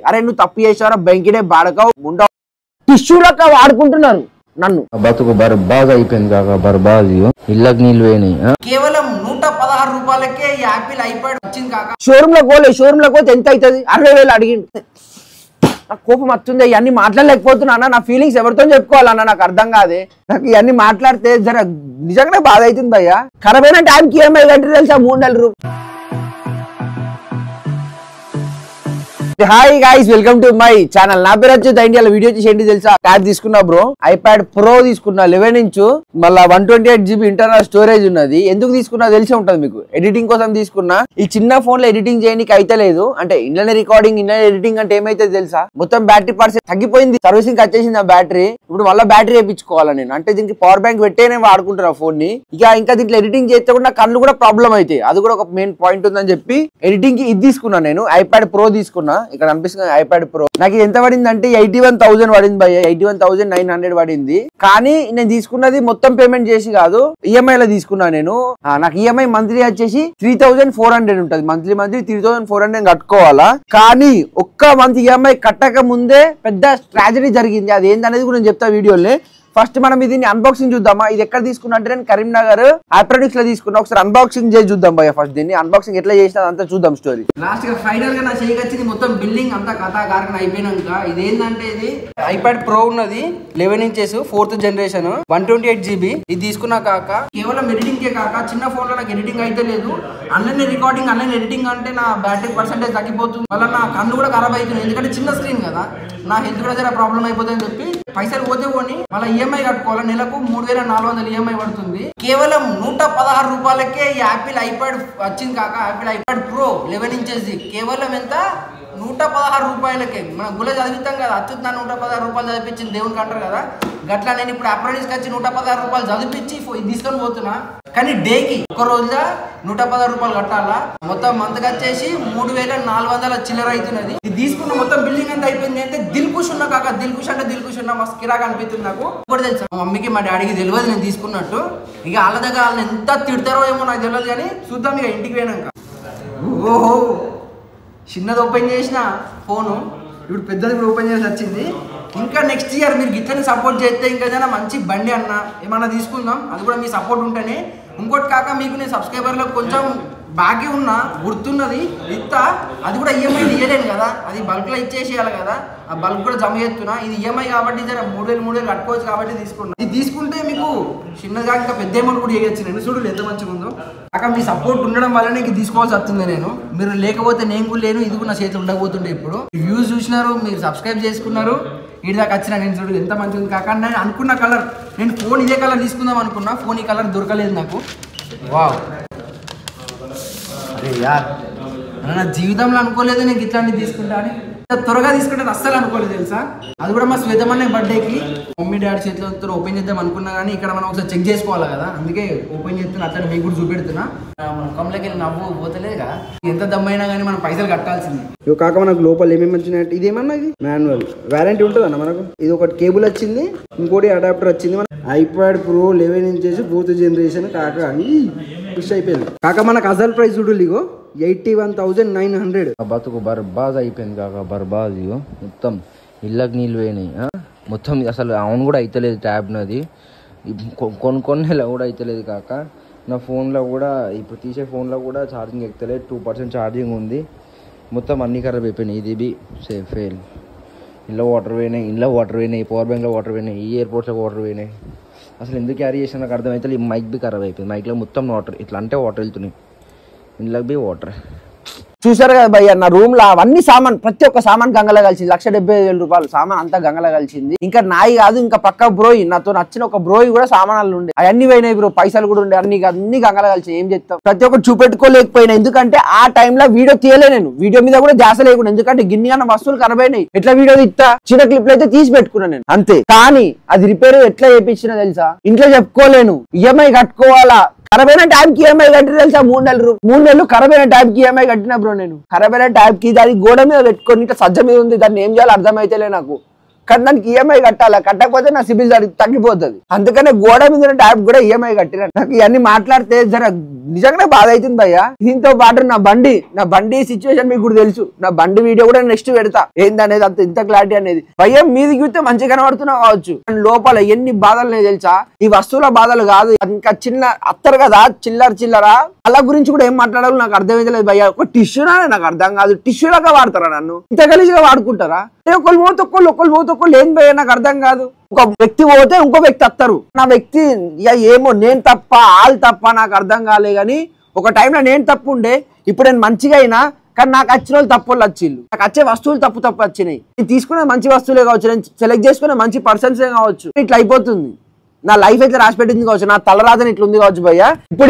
అరే నువ్వు తప్పు చేసావరా బెంకిడే బాడకావు ముండా టిష్యూ లెక్క వాడుకుంటున్నారు నన్ను. బతుకు బర్బాద్ అయిపోయింది కాక బర్బాద్ ఇళ్ళకి నీళ్ళు పోయినాయి. కేవలం 116 రూపాయలకే యాపిల్ ఐప్యాడ్ వచ్చింది కాక. షోరూమ్ లో పోతే ఎంత అవుతుంది? 60,000 అడిగిండు. నాకు కోపం వస్తుంది. ఇవన్నీ మాట్లాడలేకపోతున్నా అన్న. నా ఫీలింగ్స్ ఎవరితో చెప్పుకోవాలన్నా నాకు అర్థం కాదే. నాకు ఇవన్నీ మాట్లాడితే జర నిజంగానే బాధ అవుతుంది భయ్యా. ఖరాబైన టైంకి ఈఎంఐ కట్టి తెలుసా 3 నెలలు. Hi guys, welcome to my channel. నా పేరు వచ్చి ఇండియాలో వీడియో చేసి ఏంటి తెలుసా? ట్యాబ్ తీసుకున్నా బ్రో, ఐప్యాడ్ ప్రో తీసుకున్నా 11 ఇంచ్, మళ్ళీ 128 GB ఇంటర్నల్ స్టోరేజ్ ఉన్నది. ఎందుకు తీసుకున్నా తెలిసే ఉంటది మీకు. ఎడిటింగ్ కోసం తీసుకున్నా. ఈ చిన్న ఫోన్ లో ఎడిటింగ్ చేయడానికి అయితే లేదు, అంటే ఇంట్లోనే రికార్డింగ్ ఇంట్లోనే ఎడిటింగ్ అంటే ఏమైతే తెలుసా? మొత్తం బ్యాటరీ పర్సెంట్ తగ్గిపోయింది, సర్వీసింగ్ వచ్చేసింది ఆ బ్యాటరీ. ఇప్పుడు మళ్ళీ బ్యాటరీ వేయించుకోవాలి నేను. అంటే దీనికి పవర్ బ్యాంక్ పెట్టేనే వాడుకుంటున్నా ఫోన్ ని. ఇంకా దీంట్లో ఎడిటింగ్ చేస్తే కూడా నా కళ్ళు కూడా ప్రాబ్లం అవుతాయి. అది కూడా ఒక మెయిన్ పాయింట్ ఉందని చెప్పి ఎడిటింగ్ కి ఇది తీసుకున్నా నేను. ఐప్యాడ్ ప్రో తీసుకున్నా. ఇక్కడ అనిపిస్తుంది ఐప్యాడ్ ప్రో. నాకు ఇది ఎంత పడింది అంటే 81,000 పడింది భయ్య. 81,900 పడింది. కానీ నేను తీసుకున్నది మొత్తం పేమెంట్ చేసి కాదు, ఈఎంఐ లో తీసుకున్నా నేను. నాకు ఈఎంఐ మంత్లీ వచ్చేసి 3,400 ఉంటది. మంత్లీ 3,400 కట్టుకోవాలా. కానీ ఒక్క మంత్ ఈఎంఐ కట్టక ముందే పెద్ద ట్రాజడీ జరిగింది. అది ఏందనేది కూడా నేను చెప్తా వీడియోలో. ఫస్ట్ మనం దీన్ని అన్బాక్సింగ్ చూద్దామా. ఇది ఎక్కడ తీసుకున్నా అంటే నేను కరీంనగర్ ఆప్రొడక్ట్స్ లో తీసుకున్నా. ఒకసారి అన్బాక్సింగ్ చేసి చూద్దాం భయ్య. ఫస్ట్ దీన్ని అన్బాక్సింగ్ ఎట్లా చేసినా అంతా చూద్దాం స్టోరీ. లాస్ట్ గా ఫైనల్ గా నా చేయికి వచ్చింది మొత్తం బిల్డింగ్ అంతా కథాకారకం అయిపోయినాక. ఇదేంటంటే ఇది ఐప్యాడ్ ప్రో ఉన్నది 11 ఇంచెస్ 4th జనరేషన్ 128 GB. ఇది తీసుకున్నా కాక కేవలం ఎడిటింగ్ కే కాక చిన్న ఫోన్ లో నాకు ఎడిటింగ్ అయితే లేదు. ఆన్లైన్ రికార్డింగ్ ఆన్లైన్ ఎడిటింగ్ అంటే నా బ్యాటరీ పర్సెంటేజ్ తగ్గిపోతుంది. మళ్ళీ నా కన్ను కూడా ఖరాబ్ అవుతుంది. ఎందుకంటే చిన్న స్క్రీన్ కదా, నా హెల్త్ కూడా జర ప్రాబ్లం అయిపోతుందని చెప్పి పైసలు పోతే పోని మళ్ళీ ఈఎంఐ కట్టుకోవాలి. నెలకు 3,400 ఈఎంఐ పడుతుంది. కేవలం 116 రూపాయలకే యాపిల్ ఐప్యాడ్ వచ్చింది కాక. యాపిల్ ఐప్యాడ్ ప్రో 11 ఇంచెస్ కేవలం ఎంత? 116 రూపాయలకే. మనం గుల చదివిస్తాం కదా, అత్యుత్ 116 రూపాయలు చదివించింది దేవునికి అంటారు కదా. గట్లా నేను ఇప్పుడు అప్రెంటిస్కి వచ్చి 116 రూపాయలు చదివించి ఇది తీసుకొని పోతున్నా. కానీ డేకి ఒక రోజుగా 116 రూపాయలు కట్టాలా. మొత్తం మంత్కి వచ్చేసి 3,400 చిల్లర అవుతున్నది. ఇది తీసుకున్న మొత్తం బిల్డింగ్ అంతా అయిపోయింది. అంటే దిల్కుష్ ఉన్నా కాక. దిల్కుష్ అంటే దిల్కుష్ ఉన్నా మస్తు కిరాగా అనిపిస్తుంది నాకు. కూడా తెలుసు మా మమ్మీకి మా డాడీకి తెలియదు నేను తీసుకున్నట్టు. ఇక వాళ్ళ దగ్గర వాళ్ళని ఎంత తిడతారో ఏమో నాకు తెలియదు. కానీ చూద్దాం ఇక ఇంటికి పోయినాక. ఓహో, చిన్నది ఓపెన్ చేసిన ఫోను, ఇప్పుడు పెద్దది కూడా ఓపెన్ చేసి వచ్చింది. ఇంకా నెక్స్ట్ ఇయర్ మీరు గిట్లని సపోర్ట్ చేస్తే ఇంకా ఏదైనా మంచి బండి అన్న ఏమన్నా తీసుకుందాం. అది కూడా మీ సపోర్ట్ ఉంటేనే. ఇంకోటి కాక మీకు నేను సబ్స్క్రైబర్లో కొంచెం బాకీ ఉన్నా గుర్తున్నది ఇస్తా. అది కూడా ఈఎంఐ ఇయ్యలేను కదా, అది బల్క్లో ఇచ్చేసేయాలి కదా. ఆ బల్క్ కూడా జమ చేస్తున్నా. ఇది ఈఎంఐ కాబట్టి జర 3,000 కట్టుకోవచ్చు కాబట్టి తీసుకున్నా. ఇది తీసుకుంటే మీకు చిన్నగా ఇంకా పెద్ద అమౌంట్ కూడా చేయొచ్చు. నేను చూడు ఎంత మంచిగా ఉందో. కాక మీ సపోర్ట్ ఉండడం వల్లనే ఇది తీసుకోవాల్సి వస్తుంది. నేను మీరు లేకపోతే నేను కూడా లేను, ఇది కూడా నా చేతిలో ఉండకపోతుండే. ఇప్పుడు వ్యూస్ చూసినారు, మీరు సబ్స్క్రైబ్ చేసుకున్నారు, ఇటు దాకా వచ్చిన. నేను చూడు ఎంత మంచిగా ఉంది కాక. నేను అనుకున్న కలర్, నేను ఫోన్ ఇదే కలర్ తీసుకుందాం అనుకున్నా. ఫోన్ ఈ కలర్ దొరకలేదు నాకు. వావ్, అరే యార్, నా జీవితంలో అనుకోలేదు నేను ఇట్లాంటివి తీసుకుంటా అని. త్వరగా తీసుకుంటే అస్సలు అనుకోలేదు తెలుసా. అది కూడా మా శ్వేతమన్న బర్త్డేకి మమ్మీ డాడీ చేతిలో ఓపెన్ చేద్దాం అనుకున్నా. కానీ ఇక్కడ మనం ఒకసారి చెక్ చేసుకోవాలి కదా, అందుకే ఓపెన్ చేస్తున్నా. అట్లా మీకు కూడా చూపెడుతున్నా. మన కమ్లకి వెళ్ళి నవ్వు పోతలేదుగా. ఎంత దమ్మైనా కానీ మనం పైసలు కట్టాల్సింది. ఇవి కాక మనకు లోపల ఏమేమి వచ్చినట్టు. ఇదేమన్నా ఇది మాన్యువల్ వారంటీ ఉంటుంది అన్న మనకు. ఇది ఒకటి కేబుల్ వచ్చింది, ఇంకోటి అడాప్టర్ వచ్చింది. మన iPad pro 11 inches 4th generation కాక ఫిష్ అయిపోయింది కాక. మనకు అసలు ప్రైస్ చూడు ఇగో 81,900. బతుకు బర్బాద్ అయిపోయింది కాక బర్బాద్. మొత్తం ఇళ్ళకి నీళ్ళు పోయినాయి. మొత్తం అసలు అవును కూడా అయితలేదు. ట్యాబ్ నాది కొన్నేలా కూడా అయితలేదు కాక. నా ఫోన్లో కూడా ఇప్పుడు తీసే ఫోన్లో కూడా ఛార్జింగ్ ఎక్కలేదు. 2% ఛార్జింగ్ ఉంది. మొత్తం అన్ని ఖరాబ్ అయిపోయినాయి. ఇది సేఫ్ ఫెయిల్. ఇంట్లో వాటర్ పోయినాయి, పవర్ బ్యాంక్లో వాటర్ పోయినాయి, ఈ ఎయిర్పోర్ట్స్లో వాటర్ పోయినాయి. అసలు ఎందుకు క్యారీ చేసినా నాకు అర్థమైతే. ఈ మైక్ బి ఖరాబ్ అయిపోయింది. మైక్లో మొత్తం వాటర్, ఇట్లా అంటే వాటర్ వెళ్తున్నాయి. ఇంట్లోకి బి వాటర్. చూసారు కదా భయ్య, నా రూమ్ లో అవన్నీ సామాన్, ప్రతి ఒక్క సామాన్ గంగలో కలిసింది. 1,70,000 రూపాయలు సామాన్ అంతా గంగలో కలిసింది. ఇంకా నాయి కాదు, ఇంకా పక్క బ్రోయి, నాతో నచ్చిన ఒక బ్రోయి కూడా సామానాలు ఉండే. అవన్నీ పోయినాయి బ్రో, పైసలు కూడా ఉండే. అన్ని గంగలో కలిసి ఏం చేస్తాం. ప్రతి ఒక్కటి చూపెట్టుకోలేకపోయినా. ఎందుకంటే ఆ టైంలో వీడియో తీయలే నేను. వీడియో మీద కూడా ధ్యాస లేకుండా. ఎందుకంటే గిన్ని అన్న వస్తువులు కనబడినాయి. ఎట్లా వీడియో ఇస్తా, చిన్న క్లిప్లు అయితే తీసి పెట్టుకున్నా నేను అంతే. కానీ అది రిపేర్ ఎట్లా చేయించినా తెలుసా, ఇంట్లో చెప్పుకోలేను. ఈఎంఐ కట్టుకోవాలా. ఖరాబైన ట్యాబ్కి ఈఎంఐ కట్టిన తెలుసా 3 నెలలు ఖరాబైన ట్యాబ్కి ఈఎంఐ కట్టిన బ్రో నేను. ఖరాబైన ట్యాబ్కి అది గోడ మీద పెట్టుకొని ఇంకా సజ్జ మీద ఉంది. దాన్ని ఏం చేయాలో అర్థమైతేలే నాకు. కానీ దానికి ఈఎంఐ కట్టాలా, కట్టకపోతే నా సిబిల్ తగ్గిపోతుంది. అందుకనే గోడ మీద ట్యాబ్ కూడా ఈఎంఐ కట్టిన. నాకు ఇవన్నీ మాట్లాడితే జర నిజంగానే బాధ అవుతుంది భయ్య. దీంతో పాటు నా బండి సిచ్యువేషన్ మీకు కూడా తెలుసు. నా బండి వీడియో కూడా నెక్స్ట్ పెడతా ఏందనేది, అంత ఇంత క్లారిటీ అనేది. భయ్య మీది చూస్తే మంచిగా కనబడుతున్నా కావచ్చు, లోపల ఎన్ని బాధలు నేను తెలుసా. ఈ వస్తువుల బాధలు కాదు, ఇంకా చిన్న అత్తరు కదా చిల్లరా అలా గురించి కూడా ఏం మాట్లాడాలో నాకు అర్థమైతే లేదు భయ్య. ఒక టిష్యూనా నాకు అర్థం కాదు, టిష్యూలాగా వాడతారా నన్ను, ఇంత గలీజ్గా వాడుకుంటారా? ఒకళ్ళు పోతే ఏం భయ్య నాకు అర్థం కాదు. ఒక వ్యక్తి పోతే ఇంకో వ్యక్తి వస్తారు, నా వ్యక్తి ఏమో నేను తప్ప వాళ్ళు తప్ప నాకు అర్థం కాలే. కానీ ఒక టైంలో నేను తప్పు ఉండే, ఇప్పుడు నేను మంచిగా అయినా కానీ నాకు వచ్చిన వాళ్ళు తప్పు వాళ్ళు వచ్చిళ్ళు, నాకు వచ్చే వస్తువులు తప్పు వచ్చినాయి. నేను తీసుకునే మంచి వస్తువులే కావచ్చు, నేను సెలెక్ట్ చేసుకునే మంచి పర్సన్సే కావచ్చు, ఇట్లా అయిపోతుంది. నా లైఫ్ అయితే రాసి పెట్టింది కావచ్చు, నా తలరాతని ఇట్లా ఉంది కావచ్చు భయ్య.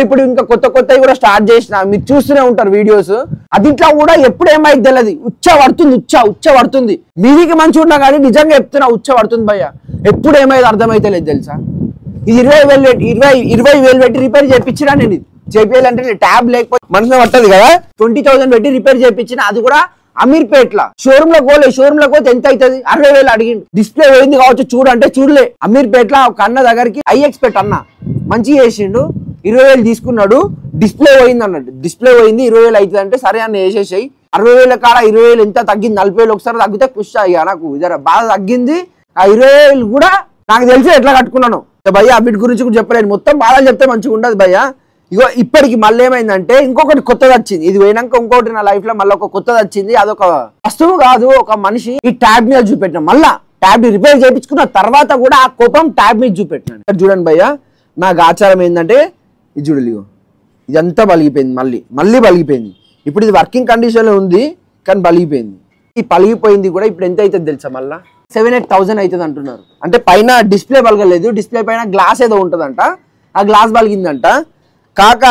ఇప్పుడు ఇంకా కొత్తవి కూడా స్టార్ట్ చేసిన, మీరు చూస్తూనే ఉంటారు వీడియోస్. అది ఇట్లా కూడా ఎప్పుడు ఏమైతే తెలియదు, ఉచ్చ పడుతుంది. మీదికి మంచిగా ఉన్నా కానీ నిజంగా చెప్తున్నా ఉచ్చ పడుతుంది భయ్య. ఎప్పుడు ఏమైతే అర్థమైతే లేదు తెలుసా. ఇది 20,000 పెట్టి రిపేర్ చేయించినా నేను. ఇది చేయాలంటే ట్యాబ్ లేకపోతే మనసులో పట్టదు కదా. 20,000 పెట్టి రిపేర్ చేయించిన, అది కూడా అమీర్పేట్ల షోరూమ్ లో పోతే ఎంత అవుతుంది, 60,000 అడిగిండు. డిస్ప్లే పోయింది కావచ్చు చూడంటే చూడలే. అమీర్పేట్ల ఒక అన్న దగ్గరికి ఐఎక్స్పెక్ట్ అన్న మంచిగా చేసిండు, 20,000 తీసుకున్నాడు. డిస్ప్లే పోయింది అన్నట్టు, డిస్ప్లే పోయింది 20,000 అవుతుంది అంటే సరే అన్న వేసేసాయి. 60,000 కాడ 20,000 ఎంత తగ్గింది, 40,000 ఒకసారి తగ్గితే ఖుషి అయ్యా. నాకు జర బాగా తగ్గింది. ఆ 20,000 కూడా నాకు తెలిసి ఎట్లా కట్టుకున్నాను భయ్య. వీటి గురించి కూడా చెప్పలేను, మొత్తం బాధలు చెప్తే మంచిగా ఉండదు భయ్య. ఇగో ఇప్పటికి మళ్ళీ ఏమైందంటే ఇంకొకటి కొత్తది వచ్చింది. ఇది పోయినాక ఇంకోటి నా లైఫ్ లో మళ్ళీ ఒక కొత్తది వచ్చింది. అదొక వస్తువు కాదు, ఒక మనిషి ఈ ట్యాబ్ మీద చూపెట్టిన. మళ్ళా ట్యాబ్ రిపేర్ చేయించుకున్న తర్వాత కూడా ఆ కోపం ట్యాబ్ మీద చూపెట్టినాను. చూడండి భయ్య, నాకు ఆచారం ఏంటంటే ఇది చూడాలి, ఇదంతా పలిగిపోయింది, మళ్ళీ పలిగిపోయింది. ఇప్పుడు ఇది వర్కింగ్ కండిషన్ లో ఉంది కానీ పలిగిపోయింది. ఈ పలిగిపోయింది కూడా ఇప్పుడు ఎంత అవుతుంది తెలుసా, మళ్ళా 7,000-8,000 అవుతుంది అంటున్నారు. అంటే పైన డిస్ప్లే పలగలేదు, డిస్ప్లే పైన గ్లాస్ ఏదో ఉంటుందంట, ఆ గ్లాస్ పలిగిందంట. కాక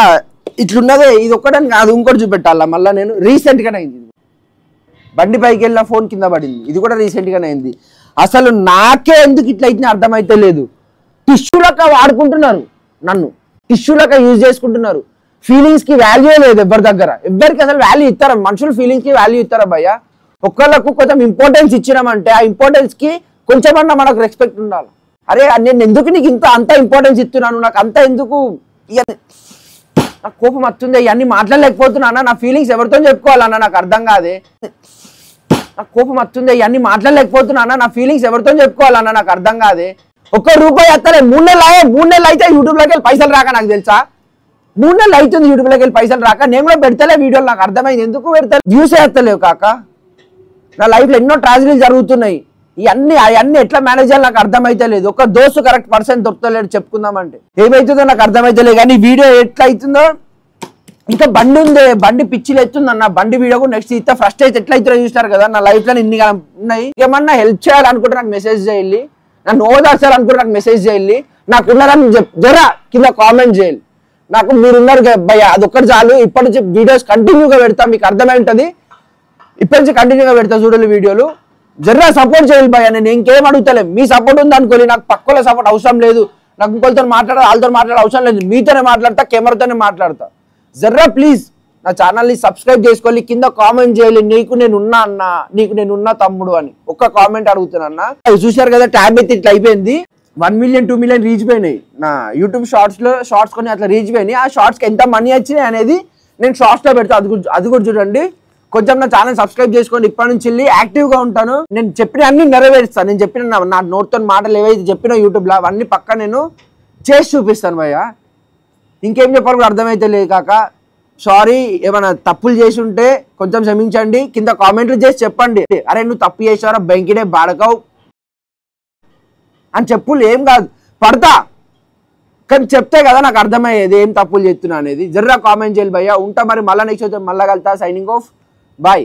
ఇట్లున్నదే, ఇది ఒక్కటని కాదు ఇంకోటి చూపెట్టాలా. మళ్ళీ నేను రీసెంట్ గానే అయింది, బండి పైకి వెళ్ళిన ఫోన్ కింద పడింది, ఇది కూడా రీసెంట్ గానే అయింది. అసలు నాకే ఎందుకు ఇట్లా అయితే అర్థమైతే లేదు. టిష్యూ లెక్క వాడుకుంటున్నారు నన్ను, టిష్యూ లెక్క యూజ్ చేసుకుంటున్నారు. ఫీలింగ్స్ కి వాల్యూ లేదు ఎవరి దగ్గర, ఎవరికి అసలు వాల్యూ ఇస్తారా? మనుషులు ఫీలింగ్స్ కి వాల్యూ ఇస్తారా భయ్య? ఒక్కళ్ళకు కొంచెం ఇంపార్టెన్స్ ఇచ్చినామంటే ఆ ఇంపార్టెన్స్ కి కొంచెమన్నా మనకు రెస్పెక్ట్ ఉండాలి. అరే నేను ఎందుకు నీకు అంత ఇంపార్టెన్స్ ఇస్తున్నాను, నాకు అంత ఎందుకు, నాకు కోపం వస్తుంది. ఇవన్నీ మాట్లాడలేకపోతున్నా, నా ఫీలింగ్స్ ఎవరితో చెప్పుకోవాలన్నా నాకు అర్థం కాదే. నాకు కోపం వస్తుంది, ఇవన్నీ మాట్లాడలేకపోతున్నా, నా ఫీలింగ్స్ ఎవరితో చెప్పుకోవాలన్నా నాకు అర్థం కాదే. ₹1 ఎత్తలే, 3 నెలలు అయితే యూట్యూబ్ లోకి వెళ్ళి పైసలు రాక, నాకు తెలుసా 3 నెలలు అవుతుంది యూట్యూబ్ లోకి వెళ్ళి పైసలు రాక. నేను కూడా పెడతలే వీడియోలు, నాకు అర్థమైంది ఎందుకు పెడతా, వ్యూస్ ఎత్తలేవు కాక. నా లైఫ్ లో ఎన్నో ట్రాజడీలు జరుగుతున్నాయి, అవన్నీ ఎట్లా మేనేజ్ చేయాలి నాకు అర్థమైతే లేదు. ఒక దోస్తు కరెక్ట్ పర్సన్ దొరకలేడు చెప్పుకుందామంటే, ఏమైతుందో నాకు అర్థమైతే లేదు. కానీ వీడియో ఎట్లా అవుతుందో, ఇంకా బండి ఉంది, బండి పిచ్చిలు ఎత్తుంది అన్న. బండి వీడియో కూడా నెక్స్ట్ ఇంత ఫస్ట్ అయితే ఎట్లా అవుతుందో చూస్తారు కదా. నా లైఫ్ లో ఇన్ని ఉన్నాయి. ఏమన్నా హెల్ప్ చేయాలనుకుంటే నాకు మెసేజ్ చేయాలి, నన్ను ఓదార్చాలనుకుంటే నాకు మెసేజ్ చేయాలి, నాకున్నారని జరా కింద కామెంట్ చేయాలి. నాకు మీరున్నారు భయ్య, అదొక్కటి చాలు. ఇప్పటి నుంచి వీడియోస్ కంటిన్యూగా పెడతా, మీకు అర్థమై ఉంటుంది. ఇప్పటి నుంచి కంటిన్యూగా పెడతా చూడాలి వీడియోలు. జర్రా సపోర్ట్ చేయాలి భయ్య, నేను ఇంకేం అడుగుతలేం. మీ సపోర్ట్ ఉంది అనుకోవాలి, నాకు పక్కల సపోర్ట్ అవసరం లేదు. నాకు ఇంకొకరితో వాళ్ళతో మాట్లాడే అవసరం లేదు. మీతోనే మాట్లాడతా, కెమెరాతోనే మాట్లాడతా. జర్రా ప్లీజ్ నా ఛానల్ని సబ్స్క్రైబ్ చేసుకోవాలి, కింద కామెంట్ చేయాలి, నీకు నేను ఉన్నా అన్న, నీకు నేను ఉన్నా తమ్ముడు అని ఒక్క కామెంట్ అడుగుతున్నా. చూశారు కదా ట్యాబ్ అయితే ఇట్లా అయిపోయింది. 1 మిలియన్ 2 మిలియన్ రీచ్ పోయినాయి నా యూట్యూబ్ షార్ట్స్ కొన్ని అట్లా రీచ్ పోయినాయి. ఆ షార్ట్స్కి ఎంత మనీ వచ్చినాయి అనేది నేను షార్ట్స్లో పెడతా, అది కూడా చూడండి. కొంచెం నా ఛానల్ సబ్స్క్రైబ్ చేసుకోండి. ఇప్పటి నుంచి యాక్టివ్గా ఉంటాను. నేను చెప్పిన అన్ని నెరవేరుస్తాను. నేను చెప్పిన నా నోట్తో మాటలు ఏవైతే చెప్పినా యూట్యూబ్లో అవన్నీ పక్క నేను చేసి చూపిస్తాను భయ్య. ఇంకేం చెప్పాలి కూడా అర్థమైతే లేదు కాక. సారీ, ఏమైనా తప్పులు చేసి ఉంటే కొంచెం క్షమించండి. కింద కామెంట్లు చేసి చెప్పండి, అరే నువ్వు తప్పు చేసావరా బెంకిడే బాడకావు అని చెప్పులు ఏం కాదు, పడతా. కానీ చెప్తే కదా నాకు అర్థమయ్యేది ఏం తప్పులు చేస్తున్నా అనేది. జర్రా కామెంట్ చేయాలి భయ్య. ఉంటా మరి, మళ్ళీ నెక్స్ట్ మళ్ళీ కలుతా. Signing off, bye.